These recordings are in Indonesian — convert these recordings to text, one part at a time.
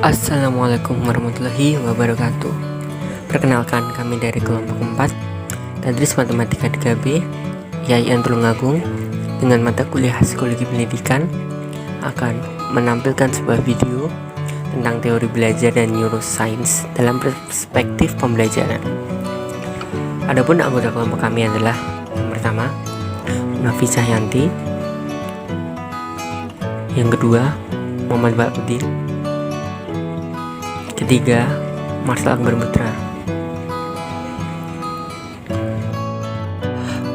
Assalamualaikum warahmatullahi wabarakatuh. Perkenalkan, kami dari kelompok 4 Tadris Matematika 3B IAIN Tulungagung dengan mata kuliah Psikologi Pendidikan akan menampilkan sebuah video tentang teori belajar dan neuroscience dalam perspektif pembelajaran. Adapun anggota kelompok kami adalah yang pertama Nafi Cahyanti, yang kedua Muhammad Bakudin, ketiga Marcel Akbar Putra.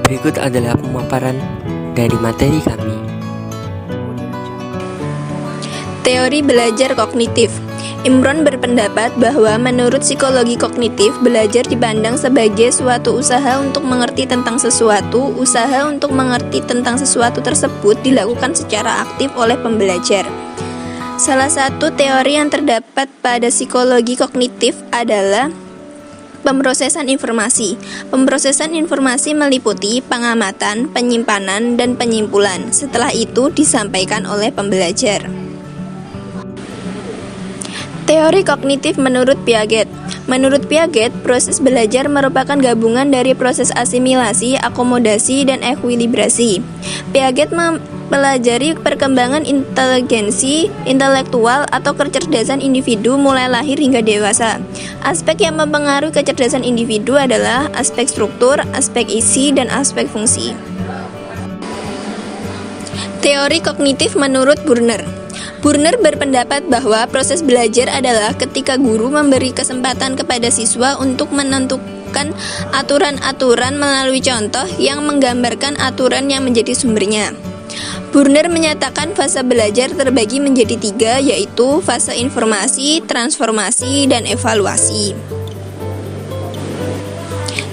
Berikut adalah pemaparan dari materi kami. Teori belajar kognitif. Imron berpendapat bahwa menurut psikologi kognitif, belajar dipandang sebagai suatu usaha untuk mengerti tentang sesuatu. Usaha untuk mengerti tentang sesuatu tersebut dilakukan secara aktif oleh pembelajar. Salah satu teori yang terdapat pada psikologi kognitif adalah pemrosesan informasi. Pemrosesan informasi meliputi pengamatan, penyimpanan, dan penyimpulan. Setelah itu disampaikan oleh pembelajar. Teori kognitif menurut Piaget. Menurut Piaget, proses belajar merupakan gabungan dari proses asimilasi, akomodasi, dan ekuilibrasi. Piaget mempelajari perkembangan inteligensi intelektual atau kecerdasan individu mulai lahir hingga dewasa. Aspek yang mempengaruhi kecerdasan individu adalah aspek struktur, aspek isi, dan aspek fungsi. Teori kognitif menurut Burner. Burner berpendapat bahwa proses belajar adalah ketika guru memberi kesempatan kepada siswa untuk menentukan aturan-aturan melalui contoh yang menggambarkan aturan yang menjadi sumbernya. Burner menyatakan fase belajar terbagi menjadi 3, yaitu fase informasi, transformasi, dan evaluasi.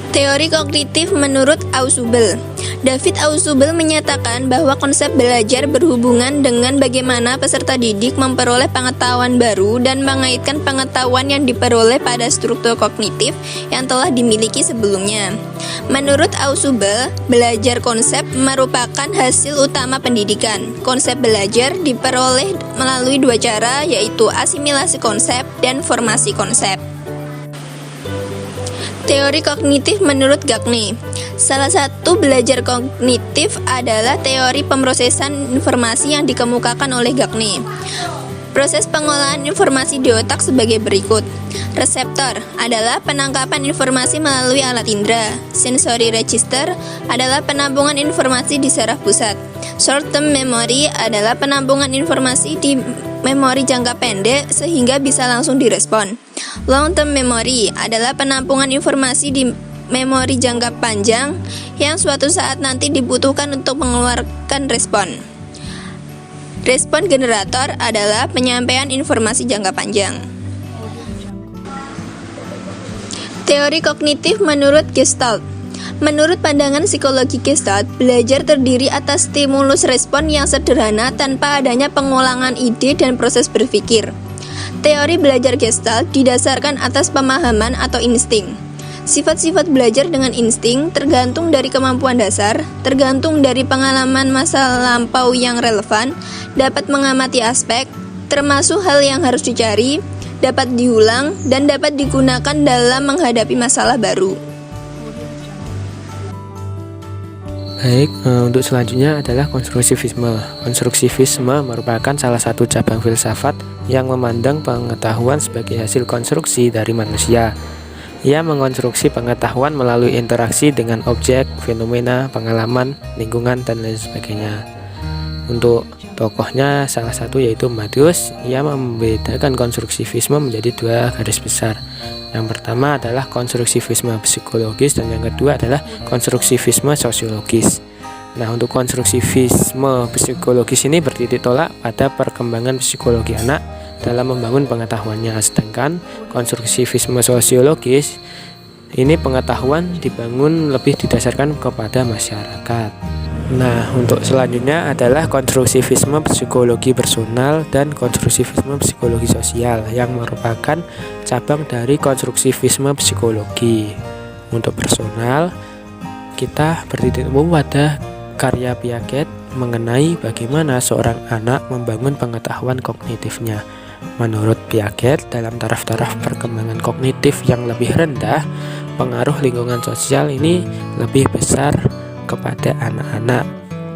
Teori kognitif menurut Ausubel. David Ausubel menyatakan bahwa konsep belajar berhubungan dengan bagaimana peserta didik memperoleh pengetahuan baru dan mengaitkan pengetahuan yang diperoleh pada struktur kognitif yang telah dimiliki sebelumnya. Menurut Ausubel, belajar konsep merupakan hasil utama pendidikan. Konsep belajar diperoleh melalui 2 cara, yaitu asimilasi konsep dan formasi konsep. Teori kognitif menurut Gagne. Salah satu belajar kognitif adalah teori pemrosesan informasi yang dikemukakan oleh Gagne. Proses pengolahan informasi di otak sebagai berikut. Reseptor adalah penangkapan informasi melalui alat indera. Sensory register adalah penampungan informasi di saraf pusat. Short term memory adalah penampungan informasi di memori jangka pendek sehingga bisa langsung direspon. Long term memory adalah penampungan informasi di memori jangka panjang yang suatu saat nanti dibutuhkan untuk mengeluarkan respon. Respon generator adalah penyampaian informasi jangka panjang. Teori kognitif menurut Gestalt. Menurut pandangan psikologi Gestalt, belajar terdiri atas stimulus respon yang sederhana tanpa adanya pengulangan ide dan proses berpikir. Teori belajar Gestalt didasarkan atas pemahaman atau insting. Sifat-sifat belajar dengan insting tergantung dari kemampuan dasar, tergantung dari pengalaman masa lampau yang relevan, dapat mengamati aspek, termasuk hal yang harus dicari, dapat diulang, dan dapat digunakan dalam menghadapi masalah baru. Baik, untuk selanjutnya adalah konstruktivisme. Konstruktivisme merupakan salah satu cabang filsafat yang memandang pengetahuan sebagai hasil konstruksi dari manusia. Ia mengkonstruksi pengetahuan melalui interaksi dengan objek, fenomena, pengalaman, lingkungan, dan lain sebagainya. Untuk tokohnya salah satu yaitu Matius. Ia membedakan konstruktivisme menjadi 2 garis besar. Yang pertama adalah konstruktivisme psikologis dan yang kedua adalah konstruktivisme sosiologis. Nah, untuk konstruktivisme psikologis ini bertitik tolak pada perkembangan psikologi anak dalam membangun pengetahuannya, sedangkan konstruktivisme sosiologis ini pengetahuan dibangun lebih didasarkan kepada masyarakat. Nah, untuk selanjutnya adalah konstruktivisme psikologi personal dan konstruktivisme psikologi sosial yang merupakan cabang dari konstruktivisme psikologi. Untuk personal, kita bertitik pada karya Piaget mengenai bagaimana seorang anak membangun pengetahuan kognitifnya. Menurut Piaget, dalam taraf-taraf perkembangan kognitif yang lebih rendah, pengaruh lingkungan sosial ini lebih besar kepada anak-anak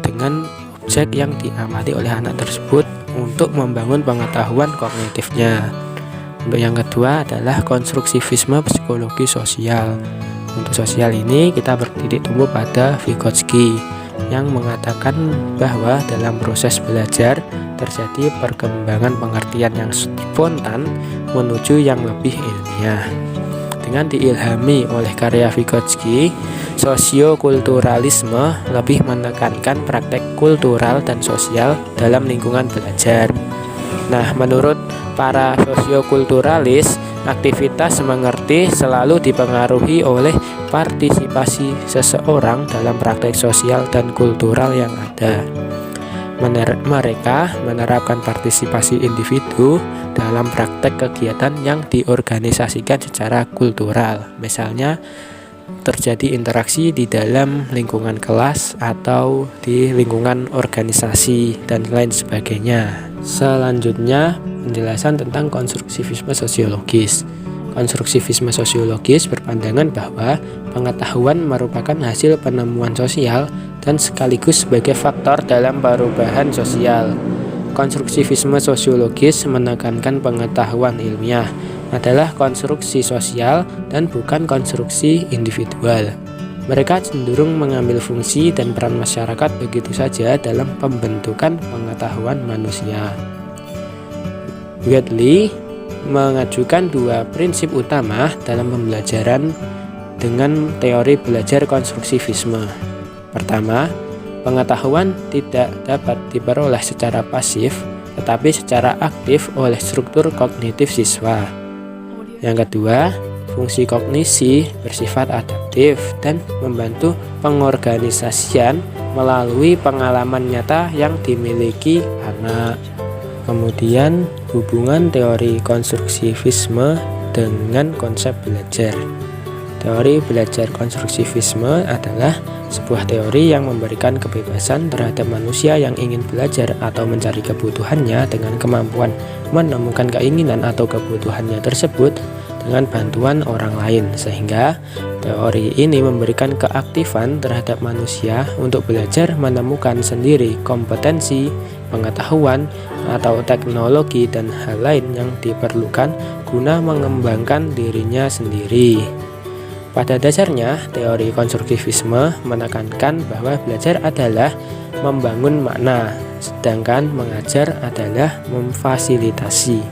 dengan objek yang diamati oleh anak tersebut untuk membangun pengetahuan kognitifnya. Untuk yang kedua adalah konstruktivisme psikologi sosial. Untuk sosial ini kita bertitik tumbuh pada Vygotsky yang mengatakan bahwa dalam proses belajar terjadi perkembangan pengertian yang spontan menuju yang lebih ilmiah. Dengan diilhami oleh karya Vygotsky, sosiokulturalisme lebih menekankan praktek kultural dan sosial dalam lingkungan belajar. Nah, menurut para sosiokulturalis, aktivitas mengerti selalu dipengaruhi oleh partisipasi seseorang dalam praktek sosial dan kultural yang ada. Mereka menerapkan partisipasi individu dalam praktek kegiatan yang diorganisasikan secara kultural. Misalnya, terjadi interaksi di dalam lingkungan kelas atau di lingkungan organisasi dan lain sebagainya. Selanjutnya, penjelasan tentang konstruktivisme sosiologis. Konstruktivisme sosiologis berpandangan bahwa pengetahuan merupakan hasil penemuan sosial dan sekaligus sebagai faktor dalam perubahan sosial. Konstruktivisme sosiologis menekankan pengetahuan ilmiah adalah konstruksi sosial dan bukan konstruksi individual. Mereka cenderung mengambil fungsi dan peran masyarakat begitu saja dalam pembentukan pengetahuan manusia. Wheatley mengajukan dua prinsip utama dalam pembelajaran dengan teori belajar konstruktivisme. Pertama, pengetahuan tidak dapat diperoleh secara pasif, tetapi secara aktif oleh struktur kognitif siswa. Yang kedua, fungsi kognisi bersifat adaptif dan membantu pengorganisasian melalui pengalaman nyata yang dimiliki anak. Kemudian, hubungan teori konstruktivisme dengan konsep belajar. Teori belajar konstruktivisme adalah sebuah teori yang memberikan kebebasan terhadap manusia yang ingin belajar atau mencari kebutuhannya dengan kemampuan menemukan keinginan atau kebutuhannya tersebut dengan bantuan orang lain, sehingga teori ini memberikan keaktifan terhadap manusia untuk belajar menemukan sendiri kompetensi, pengetahuan, atau teknologi dan hal lain yang diperlukan guna mengembangkan dirinya sendiri. Pada dasarnya, teori konstruktivisme menekankan bahwa belajar adalah membangun makna, sedangkan mengajar adalah memfasilitasi.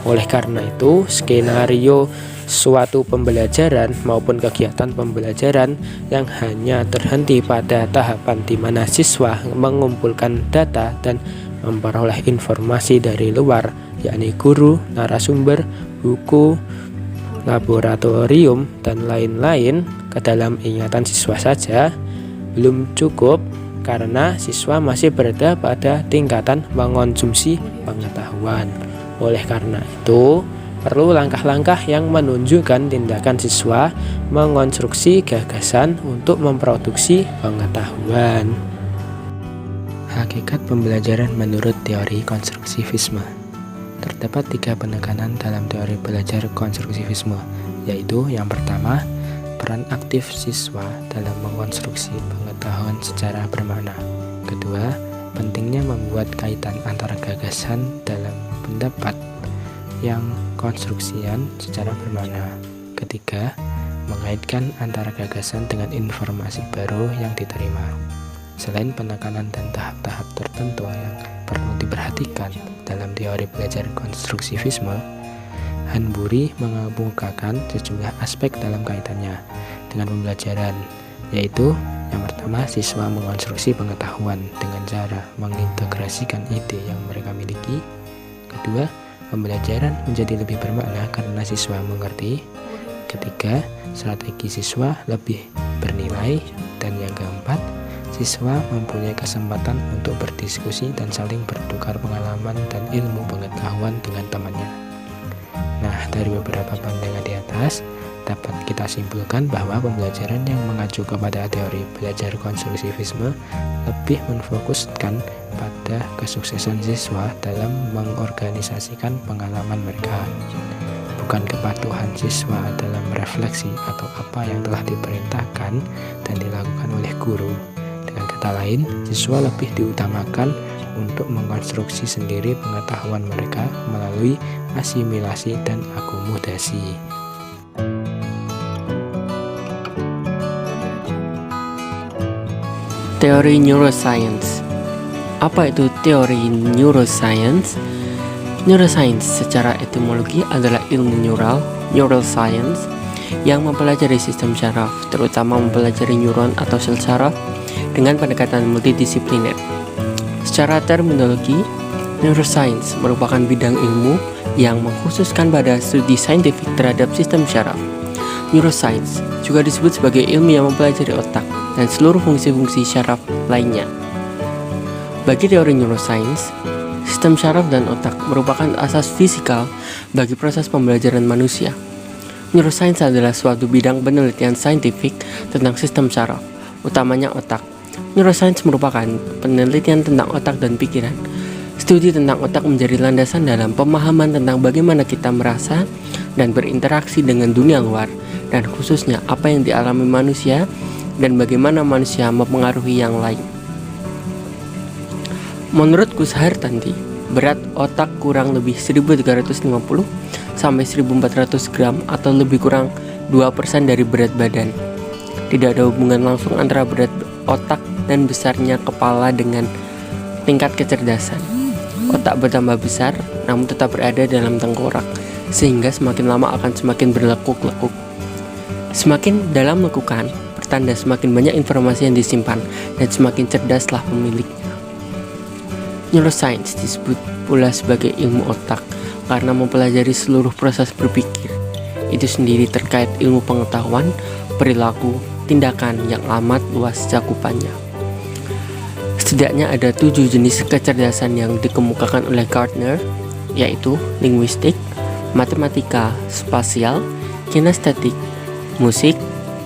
Oleh karena itu, skenario suatu pembelajaran maupun kegiatan pembelajaran yang hanya terhenti pada tahapan di mana siswa mengumpulkan data dan memperoleh informasi dari luar, yakni guru, narasumber, buku, laboratorium, dan lain-lain ke dalam ingatan siswa saja, belum cukup karena siswa masih berada pada tingkatan mengonsumsi pengetahuan. Oleh karena itu, perlu langkah-langkah yang menunjukkan tindakan siswa mengonstruksi gagasan untuk memproduksi pengetahuan. Hakikat pembelajaran menurut teori konstruktivisme. Terdapat 3 penekanan dalam teori belajar konstruktivisme, yaitu yang pertama, peran aktif siswa dalam mengonstruksi pengetahuan secara bermakna. Kedua, pentingnya membuat kaitan antara gagasan dalam pendapat yang konstruksian secara bermakna. Ketiga, mengaitkan antara gagasan dengan informasi baru yang diterima. Selain penekanan dan tahap-tahap tertentu yang perlu diperhatikan dalam teori belajar konstruktivisme, Hanbury mengemukakan sejumlah aspek dalam kaitannya dengan pembelajaran, yaitu yang pertama, siswa mengonstruksi pengetahuan dengan cara mengintegrasikan ide yang mereka miliki. Kedua, pembelajaran menjadi lebih bermakna karena siswa mengerti. Ketiga, strategi siswa lebih bernilai. Dan yang keempat, siswa mempunyai kesempatan untuk berdiskusi dan saling bertukar pengalaman dan ilmu pengetahuan dengan temannya. Nah, dari beberapa pandangan di atas, dapat kita simpulkan bahwa pembelajaran yang mengacu kepada teori belajar konstruktivisme lebih memfokuskan pada pada kesuksesan siswa dalam mengorganisasikan pengalaman mereka, bukan kepatuhan siswa dalam refleksi atau apa yang telah diperintahkan dan dilakukan oleh guru. Dengan kata lain, siswa lebih diutamakan untuk mengkonstruksi sendiri pengetahuan mereka melalui asimilasi dan akomodasi. Teori neuroscience. Apa itu teori neuroscience? Neuroscience secara etimologi adalah ilmu neural science, yang mempelajari sistem syaraf, terutama mempelajari neuron atau sel syaraf dengan pendekatan multidisipliner. Secara terminologi, neuroscience merupakan bidang ilmu yang mengkhususkan pada studi saintifik terhadap sistem syaraf. Neuroscience juga disebut sebagai ilmu yang mempelajari otak dan seluruh fungsi-fungsi syaraf lainnya. Bagi teori neuroscience, sistem syaraf dan otak merupakan asas fisikal bagi proses pembelajaran manusia. Neuroscience adalah suatu bidang penelitian saintifik tentang sistem syaraf, utamanya otak. Neuroscience merupakan penelitian tentang otak dan pikiran. Studi tentang otak menjadi landasan dalam pemahaman tentang bagaimana kita merasa dan berinteraksi dengan dunia luar, dan khususnya apa yang dialami manusia dan bagaimana manusia mempengaruhi yang lain. Menurut Gus Hartanti, berat otak kurang lebih 1350 sampai 1400 gram atau lebih kurang 2% dari berat badan. Tidak ada hubungan langsung antara berat otak dan besarnya kepala dengan tingkat kecerdasan. Otak bertambah besar namun tetap berada dalam tengkorak, sehingga semakin lama akan semakin berlekuk-lekuk. Semakin dalam lekukan, pertanda semakin banyak informasi yang disimpan dan semakin cerdaslah pemiliknya. Neuroscience disebut pula sebagai ilmu otak karena mempelajari seluruh proses berpikir. Itu sendiri terkait ilmu pengetahuan, perilaku, tindakan yang amat luas cakupannya. Setidaknya ada 7 jenis kecerdasan yang dikemukakan oleh Gardner, yaitu linguistik, matematika, spasial, kinestetik, musik,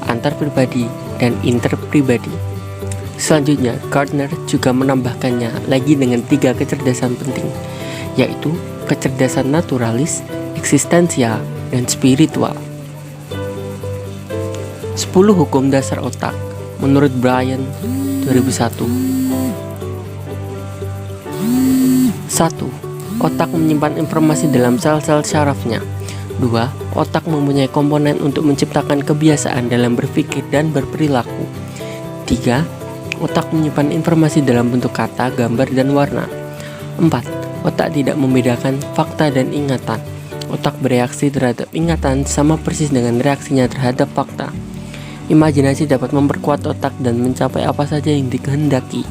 antarpribadi, dan interpribadi. Selanjutnya, Gardner juga menambahkannya lagi dengan 3 kecerdasan penting, yaitu kecerdasan naturalis, eksistensial, dan spiritual. 10 hukum dasar otak menurut Brian 2001. 1. Otak menyimpan informasi dalam sel-sel syarafnya. 2. Otak mempunyai komponen untuk menciptakan kebiasaan dalam berpikir dan berperilaku. 3. Otak menyimpan informasi dalam bentuk kata, gambar, dan warna. 4. Otak tidak membedakan fakta dan ingatan. Otak bereaksi terhadap ingatan sama persis dengan reaksinya terhadap fakta. Imajinasi dapat memperkuat otak dan mencapai apa saja yang dikehendaki.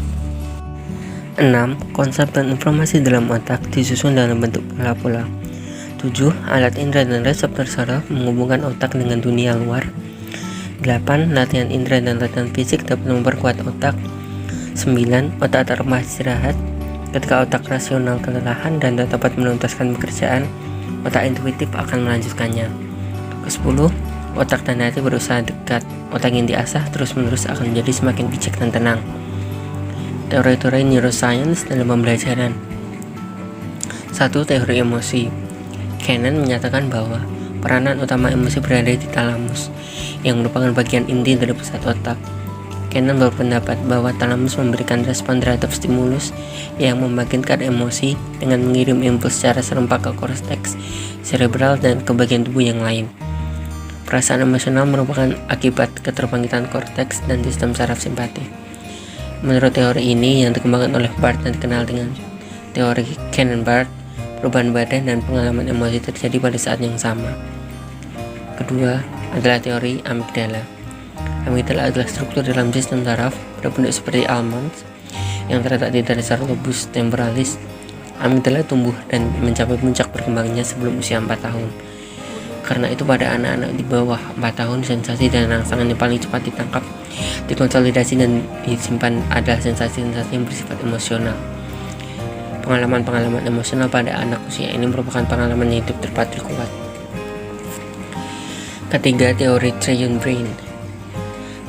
6. Konsep dan informasi dalam otak disusun dalam bentuk pola-pola. 7. Alat indera dan reseptor saraf menghubungkan otak dengan dunia luar. 8. Latihan indera dan latihan fisik dapat memperkuat otak. 9. Otak tak lemah istirahat. Ketika otak rasional kelelahan dan tak dapat menuntaskan pekerjaan, otak intuitif akan melanjutkannya. 10. Otak dan hati berusaha dekat. Otak yang diasah terus-menerus akan menjadi semakin bijak dan tenang. Teori-teori neuroscience dalam pembelajaran. 1. Teori emosi. Cannon menyatakan bahwa peranan utama emosi berada di talamus, yang merupakan bagian inti dari pusat otak. Cannon berpendapat bahwa talamus memberikan respon terhadap stimulus yang membangkitkan emosi dengan mengirim impuls secara serempak ke korteks cerebral dan ke bagian tubuh yang lain. Perasaan emosional merupakan akibat keterbangkitan korteks dan sistem saraf simpati. Menurut teori ini yang dikembangkan oleh Barth dan dikenal dengan teori Cannon-Barth, perubahan badan dan pengalaman emosi terjadi pada saat yang sama. Kedua adalah teori amigdala. Amigdala adalah struktur dalam sistem saraf berbentuk seperti almonds yang terletak di dasar lobus temporalis. Amigdala tumbuh dan mencapai puncak perkembangannya sebelum usia 4 tahun. Karena itu pada anak-anak di bawah 4 tahun, sensasi dan rangsangan yang paling cepat ditangkap, dikonsolidasi dan disimpan adalah sensasi-sensasi yang bersifat emosional. Pengalaman-pengalaman emosional pada anak usia ini merupakan pengalaman hidup terpatri kuat. Ketiga, teori Triune Brain.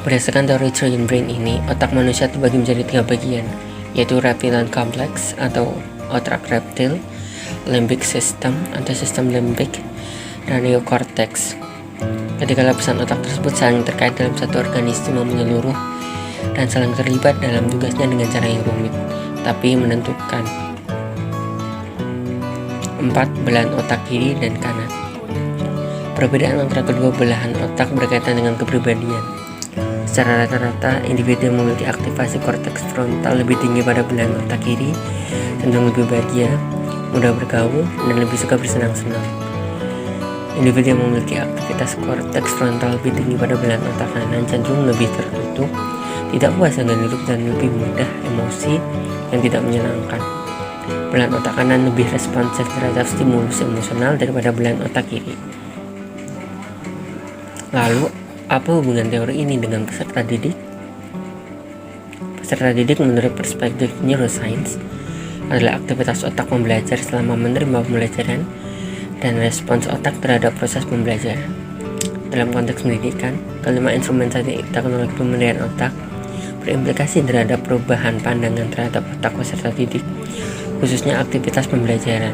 Berdasarkan teori Triune Brain ini, otak manusia terbagi menjadi 3 bagian, yaitu reptilian complex atau otak reptil, limbic system atau sistem limbik, dan neocortex. Ketika lapisan otak tersebut saling terkait dalam satu organisme menyeluruh dan saling terlibat dalam tugasnya dengan cara yang rumit, tapi menentukan. 4. Belahan otak kiri dan kanan. Perbedaan antara kedua belahan otak berkaitan dengan kepribadian. Secara rata-rata, individu yang memiliki aktivasi korteks frontal lebih tinggi pada belahan otak kiri cenderung lebih bahagia, mudah bergaul, dan lebih suka bersenang-senang. Individu yang memiliki aktivitas korteks frontal lebih tinggi pada belahan otak kanan cenderung lebih tertutup, tidak puas dengan hidup, dan lebih mudah emosi yang tidak menyenangkan. Belahan otak kanan lebih responsif terhadap stimulus emosional daripada belahan otak kiri. Lalu, apa hubungan teori ini dengan peserta didik? Peserta didik menurut perspektif neuroscience adalah aktivitas otak pembelajar selama menerima pembelajaran dan respons otak terhadap proses pembelajaran. Dalam konteks pendidikan, kelima instrumen sains teknologi pemberdayaan otak berimplikasi terhadap perubahan pandangan terhadap otak peserta didik, khususnya aktivitas pembelajaran.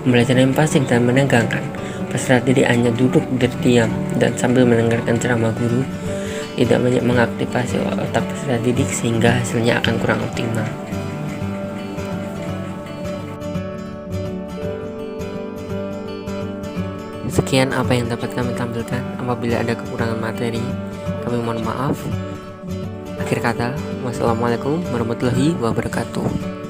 Pembelajaran yang pasif dan menegangkan, peserta didik hanya duduk berdiam dan sambil mendengarkan ceramah guru, tidak banyak mengaktifasi otak peserta didik sehingga hasilnya akan kurang optimal. Sekian apa yang dapat kami tampilkan. Apabila ada kekurangan materi, kami mohon maaf. Akhir kata, wassalamualaikum warahmatullahi wabarakatuh.